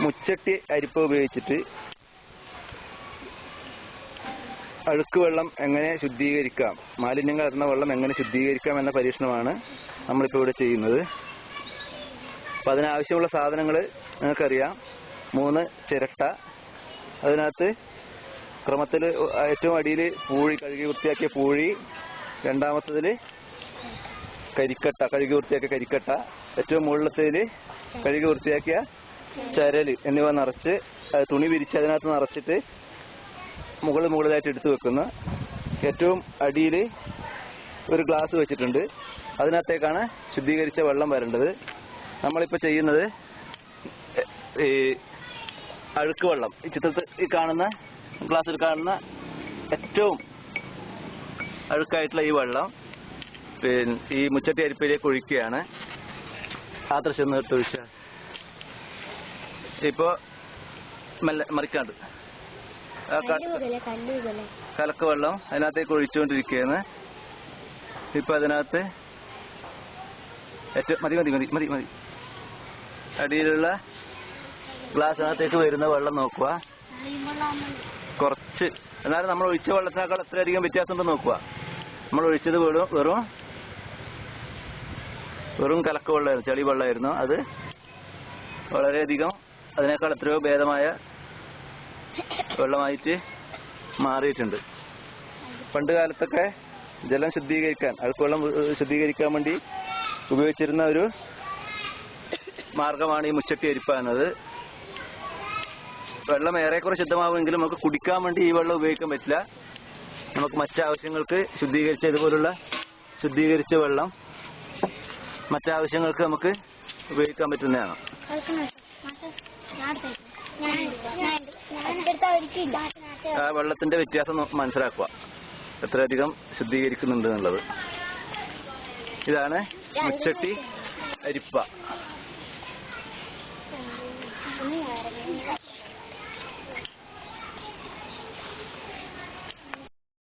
മുച്ചട്ടി അരിപ്പ ഉപയോഗിച്ചിട്ട് അഴുക്ക് വെള്ളം എങ്ങനെ ശുദ്ധീകരിക്കാം, മാലിന്യങ്ങൾ കലർന്ന വെള്ളം എങ്ങനെ ശുദ്ധീകരിക്കാം എന്ന പരീക്ഷണമാണ് നമ്മളിപ്പോൾ ഇവിടെ ചെയ്യുന്നത്. അപ്പം അതിനാവശ്യമുള്ള സാധനങ്ങൾ നിങ്ങൾക്കറിയാം. 3 ചിരട്ട, അതിനകത്ത് ക്രമത്തിൽ ഏറ്റവും അടിയിൽ പൂഴി, കഴുകി വൃത്തിയാക്കിയ പൂഴി, രണ്ടാമത്തതിൽ കരിക്കട്ട, കഴുകി വൃത്തിയാക്കിയ കരിക്കട്ട, ഏറ്റവും മുകളിലത്തേതിൽ കഴുകി വൃത്തിയാക്കിയ ചരൽ എന്നിവ നിറച്ച് തുണി വിരിച്ച് അതിനകത്ത് നിറച്ചിട്ട് മുകളിലായിട്ട് എടുത്തു വെക്കുന്ന, ഏറ്റവും അടിയിൽ ഒരു ഗ്ലാസ് വെച്ചിട്ടുണ്ട്. അതിനകത്തേക്കാണ് ശുദ്ധീകരിച്ച വെള്ളം വരേണ്ടത്. നമ്മളിപ്പോൾ ചെയ്യുന്നത് ഈ അഴുക്ക് വെള്ളം, ഈ ചിത്രത്തിൽ ഈ കാണുന്ന ഗ്ലാസ്സിൽ കാണുന്ന ഏറ്റവും അഴുക്കായിട്ടുള്ള ഈ വെള്ളം ഈ മുച്ചട്ടി അരിപ്പയിലേക്ക് ഒഴിക്കുകയാണ്. ആ ദൃശ്യം നിർത്തി ഇപ്പോൾ മെല്ലെ മറിക്കാണ്ട് കലക്ക് വെള്ളം അതിനകത്തേക്ക് ഒഴിച്ചുകൊണ്ടിരിക്കുകയാണ്. ഇപ്പൊ അതിനകത്ത് ഏറ്റവും മതി അടിയിലുള്ള ഗ്ലാസ്സിനകത്തേക്ക് വരുന്ന വെള്ളം നോക്കുക. കുറച്ച്, എന്നാലും നമ്മൾ ഒഴിച്ച വെള്ളത്തിനേക്കാൾ എത്രയധികം വ്യത്യാസമുണ്ടെന്ന് നോക്കുക. നമ്മൾ ഒഴിച്ചത് വെറും കലക്ക് വെള്ളമായിരുന്നു, ചെളി വെള്ളമായിരുന്നു. അത് വളരെയധികം അതിനേക്കാൾ എത്രയോ ഭേദമായ വെള്ളമായിട്ട് മാറിയിട്ടുണ്ട്. പണ്ട് കാലത്തൊക്കെ ജലം ശുദ്ധീകരിക്കാൻ, അഴുക്കുവെള്ളം ശുദ്ധീകരിക്കാൻ വേണ്ടി ഉപയോഗിച്ചിരുന്ന ഒരു മാർഗമാണ് ഈ മുച്ചട്ടി അരിപ്പ എന്നത്. വെള്ളം ഏറെക്കുറെ ശുദ്ധമാവുമെങ്കിലും നമുക്ക് കുടിക്കാൻ വേണ്ടി ഈ വെള്ളം ഉപയോഗിക്കാൻ പറ്റില്ല. നമുക്ക് മറ്റാവശ്യങ്ങൾക്ക് ഇതുപോലുള്ള ശുദ്ധീകരിച്ച വെള്ളം മറ്റാവശ്യങ്ങൾക്ക് നമുക്ക് ഉപയോഗിക്കാൻ പറ്റുന്നതാണ്. ആ വെള്ളത്തിന്റെ വ്യത്യാസം മനസ്സിലാക്കുക, എത്രയധികം ശുദ്ധീകരിക്കുന്നുണ്ട് എന്നുള്ളത്. ഇതാണ് മുച്ചട്ടി അരിപ്പ.